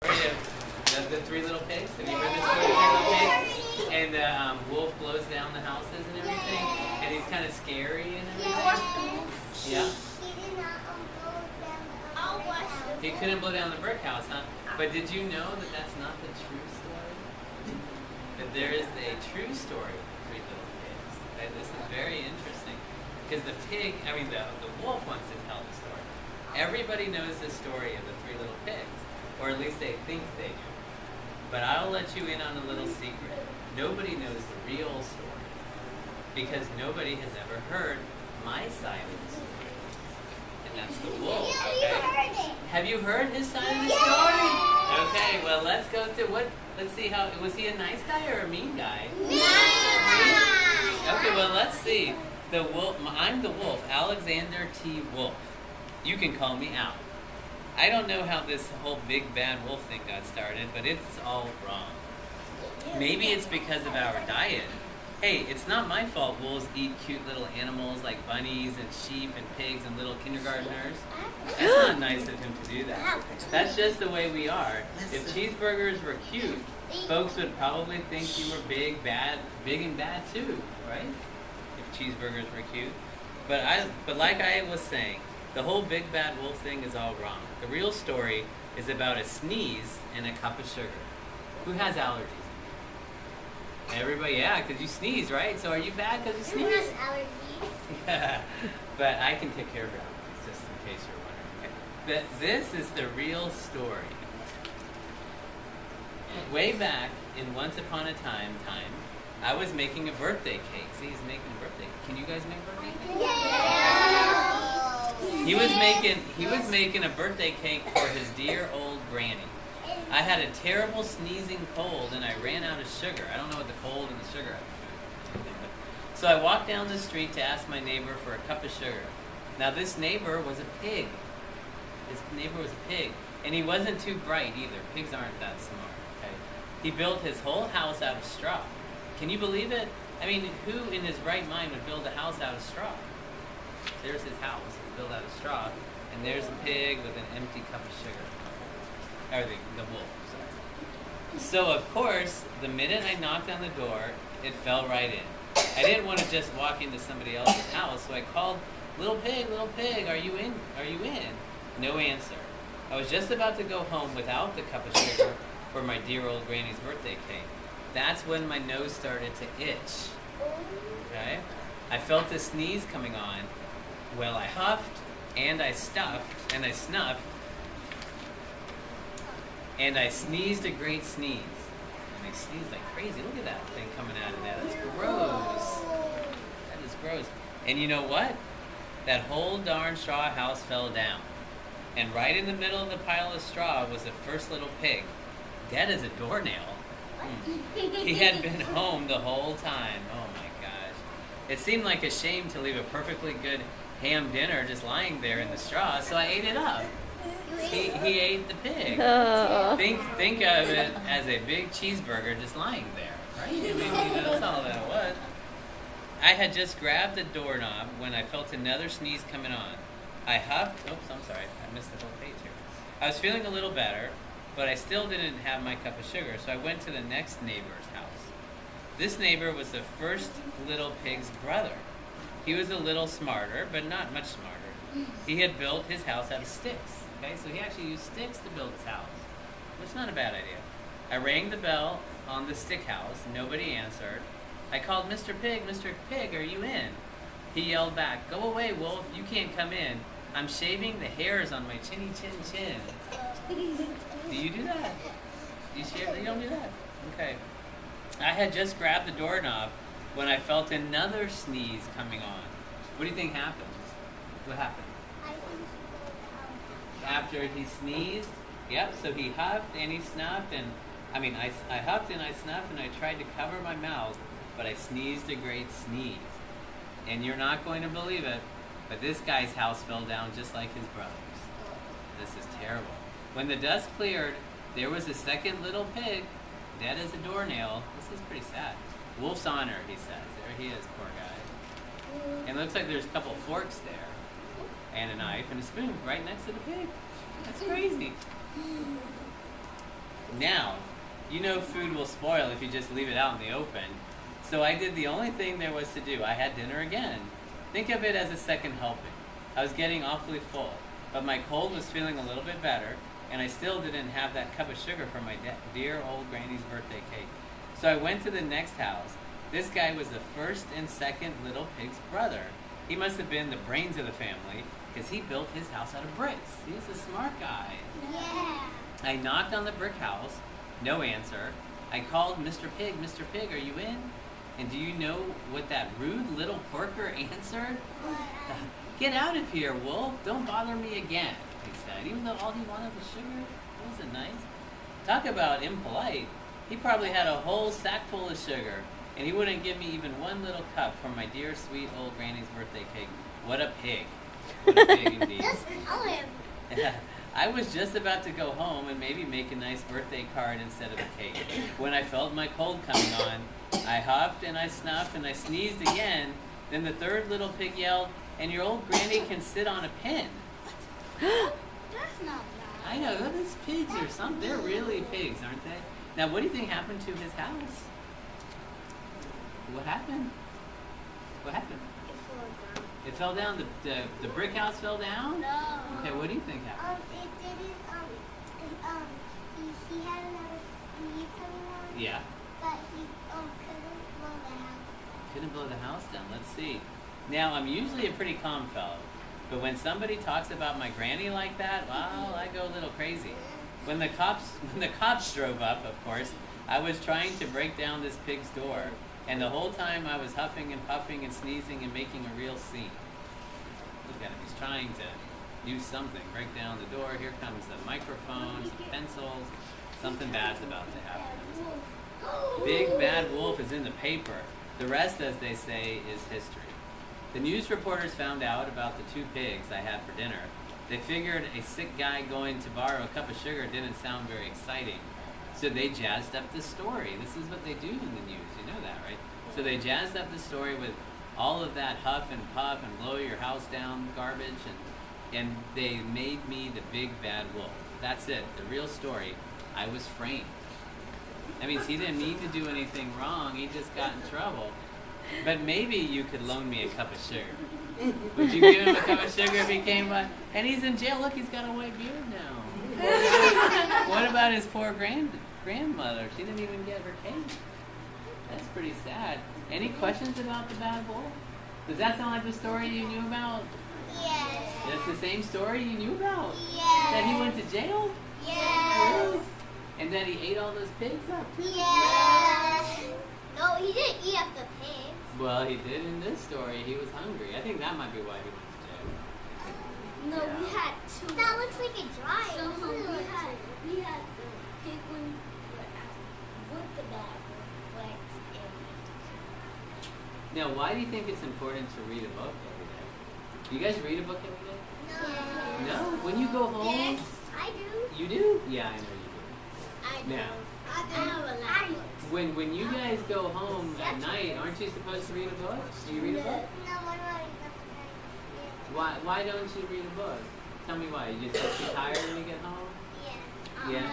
The Three Little Pigs. Have you heard the story of the Three Little Pigs? And the wolf blows down the houses and everything, and he's kind of scary and everything. Yeah. He couldn't blow down the brick house, huh? But did you know that that's not the true story? That there is a true story of the Three Little Pigs. Okay, this is very interesting because the wolf wants to tell the story. Everybody knows the story of the Three Little Pigs, or at least they think they do. But I'll let you in on a little secret. Nobody knows the real story because nobody has ever heard my side of the story. And that's the wolf, okay? Have you heard his side of the story? Okay, well let's go to let's see how, was he a nice guy or a mean guy? Okay, well let's see. The wolf, I'm the wolf, Alexander T. Wolf. You can call me Al. I don't know how this whole big bad wolf thing got started, but it's all wrong. Maybe it's because of our diet. Hey, it's not my fault wolves eat cute little animals like bunnies and sheep and pigs and little kindergartners. That's not nice of him to do that. That's just the way we are. If cheeseburgers were cute, folks would probably think you were big and bad too, right? If cheeseburgers were cute. But like I was saying, the whole big bad wolf thing is all wrong. The real story is about a sneeze and a cup of sugar. Who has allergies? Everybody, yeah, because you sneeze, right? So are you bad because you sneeze? Who has allergies? Yeah, but I can take care of your allergies, just in case you're wondering. Okay. But this is the real story. Way back in Once Upon a Time, I was making a birthday cake. See, he's making a birthday cake. Can you guys make birthday cake? Yeah. He was making a birthday cake for his dear old granny. I had a terrible sneezing cold and I ran out of sugar. I don't know what the cold and the sugar have to do. So I walked down the street to ask my neighbor for a cup of sugar. Now this neighbor was a pig. His neighbor was a pig. And he wasn't too bright either. Pigs aren't that smart. Okay? He built his whole house out of straw. Can you believe it? I mean, who in his right mind would build a house out of straw? There's his house, it's built out of straw, and there's a pig with an empty cup of sugar. Or the wolf, sorry. So of course, the minute I knocked on the door, it fell right in. I didn't want to just walk into somebody else's house, so I called, little pig, are you in? Are you in? No answer. I was just about to go home without the cup of sugar for my dear old granny's birthday cake. That's when my nose started to itch. Okay? I felt a sneeze coming on. Well, I huffed, and I stuffed, and I snuffed, and I sneezed a great sneeze. And I sneezed like crazy. Look at that thing coming out of there. That's gross. That is gross. And you know what? That whole darn straw house fell down. And right in the middle of the pile of straw was the first little pig, dead as a doornail. He had been home the whole time. Oh my gosh. It seemed like a shame to leave a perfectly good ham dinner just lying there in the straw, so I ate it up. He ate the pig. Oh. Think of it as a big cheeseburger just lying there, right? I mean, that's all that was. I had just grabbed the doorknob when I felt another sneeze coming on. I huffed. Oops, I'm sorry. I missed the whole page here. I was feeling a little better, but I still didn't have my cup of sugar, so I went to the next neighbor's house. This neighbor was the first little pig's brother. He was a little smarter, but not much smarter. He had built his house out of sticks. Okay, so he actually used sticks to build his house, which is not a bad idea. I rang the bell on the stick house. Nobody answered. I called, Mr. Pig, are you in? He yelled back, go away, wolf, you can't come in. I'm shaving the hairs on my chinny chin. Do you do that? You don't do that? Okay. I had just grabbed the doorknob when I felt another sneeze coming on. What do you think happened? What happened? After he sneezed, yep, so he huffed and he snuffed, and I huffed and I snuffed and I tried to cover my mouth, but I sneezed a great sneeze. And you're not going to believe it, but this guy's house fell down just like his brother's. This is terrible. When the dust cleared, there was a second little pig, dead as a doornail. This is pretty sad. Wolf's honor, he says. There he is, poor guy. And it looks like there's a couple forks there, and a knife and a spoon right next to the pig. That's crazy. Now, you know food will spoil if you just leave it out in the open. So I did the only thing there was to do. I had dinner again. Think of it as a second helping. I was getting awfully full, but my cold was feeling a little bit better, and I still didn't have that cup of sugar for my dear old granny's birthday cake. So I went to the next house. This guy was the first and second little pig's brother. He must have been the brains of the family, because he built his house out of bricks. He's a smart guy. Yeah. I knocked on the brick house. No answer. I called Mr. Pig. Mr. Pig, are you in? And do you know what that rude little porker answered? Get out of here, Wolf. Don't bother me again, he said. Even though all he wanted was sugar. Wasn't nice. Talk about impolite. He probably had a whole sack full of sugar, and he wouldn't give me even one little cup from my dear, sweet old granny's birthday cake. What a pig. What a pig indeed. Just tell him. I was just about to go home and maybe make a nice birthday card instead of a cake when I felt my cold coming on. I huffed and I snuffed and I sneezed again. Then the third little pig yelled, "And your old granny can sit on a pin." That's not nice. I know, these pigs are something. They're really pigs, aren't they? Now, what do you think happened to his house? What happened? What happened? It fell down. The brick house fell down? No. Okay, what do you think happened? It didn't, he had another sneeze coming on. Yeah. But he, couldn't blow the house. Couldn't blow the house down. Let's see. Now, I'm usually a pretty calm fellow, but when somebody talks about my granny like that, well, I go a little crazy. When the cops drove up, of course, I was trying to break down this pig's door, and the whole time I was huffing and puffing and sneezing and making a real scene. Look at him. He's trying to do something. Break down the door. Here comes the microphone, some pencils. Something bad's about to happen. Big Bad Wolf is in the paper. The rest, as they say, is history. The news reporters found out about the two pigs I had for dinner. They figured a sick guy going to borrow a cup of sugar didn't sound very exciting. So they jazzed up the story. This is what they do in the news. You know that, right? So they jazzed up the story with all of that huff and puff and blow your house down garbage, and they made me the Big Bad Wolf. That's it. The real story. I was framed. That means he didn't mean to do anything wrong. He just got in trouble. But maybe you could loan me a cup of sugar. Would you give him a cup of sugar if he came by? And he's in jail. Look, he's got a white beard now. What about his poor grandmother? She didn't even get her cake. That's pretty sad. Any questions about the Bad Wolf? Does that sound like the story you knew about? Yes. That's the same story you knew about? Yes. That he went to jail? Yes. Really? And then he ate all those pigs up? Yes. No, he didn't eat up the pigs. Well, he did in this story. He was hungry. I think that might be why he went to jail. No, Yeah. we had two. That looks like a dry. So We had the pig one with the bad one, Now, why do you think it's important to read a book every day? Do you guys read a book every day? No. No? When you go home? Yes, I do. You do? Yeah, I know you I do. Now, I have a lot. when you guys go home at night, aren't you supposed to read a book? Do you read a book? No, what about Why don't you read a book? Tell me why. You just get too tired when you get home? Yeah.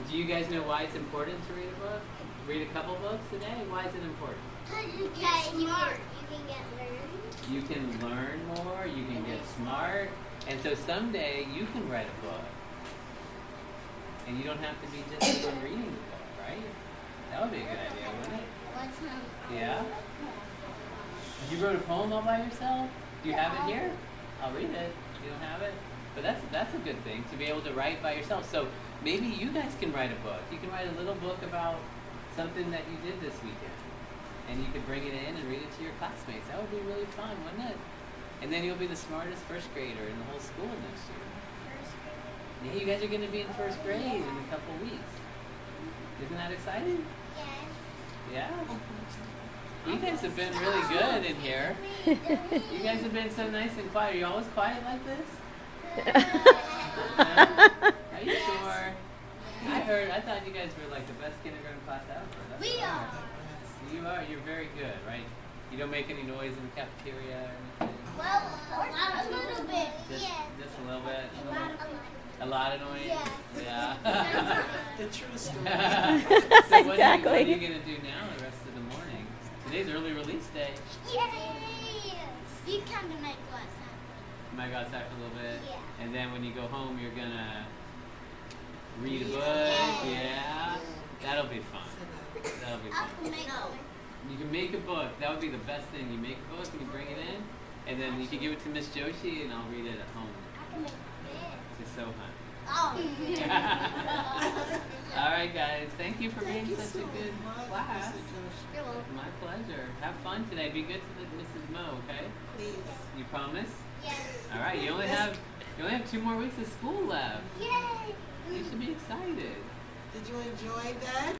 Do you guys know why it's important to read a book? Read a couple books a day? Why is it important? You get smart. You can get learned. You can learn more, you can get smart, and so someday you can write a book. And you don't have to be just the one reading the book, right? That would be a good idea, wouldn't it? What's Yeah? You wrote a poem all by yourself? Do you have it here? I'll read it. You don't have it? But that's a good thing, to be able to write by yourself. So maybe you guys can write a book. You can write a little book about something that you did this weekend. And you could bring it in and read it to your classmates. That would be really fun, wouldn't it? And then you'll be the smartest first grader in the whole school next year. Yeah, you guys are going to be in first grade in a couple weeks. Isn't that exciting? Yes. Yeah? You guys have been really good in here. You guys have been so nice and quiet. Are you always quiet like this? Are you sure? I thought you guys were like the best kindergarten class ever. We are. You are. You're very good, right? You don't make any noise in the cafeteria or anything? Well, a little bit. Just a little bit. A lot of noise? Yeah. Yeah. The true story. So what are Exactly. you going to do now the rest of the morning? Today's early release day. Yay! You kind of might go outside. You might go outside for a little bit. Yeah. And then when you go home, you're going to read a book. Yeah. Yeah. That'll be fun. That'll be I fun. can make one. You can make a book. That would be the best thing. You make a book and you bring it in. And then you can give it to Miss Joshi and I'll read it at home I can make this. to Sohan. Oh. All right, guys. Thank you for being you such so a good much, class. Mr. Joshi. You're welcome. My pleasure. Have fun today. Be good to the Mrs. Mo, okay? Please. You promise? Yes. All right. You only have 2 more weeks of school left. Yay! You should be excited. Did you enjoy that?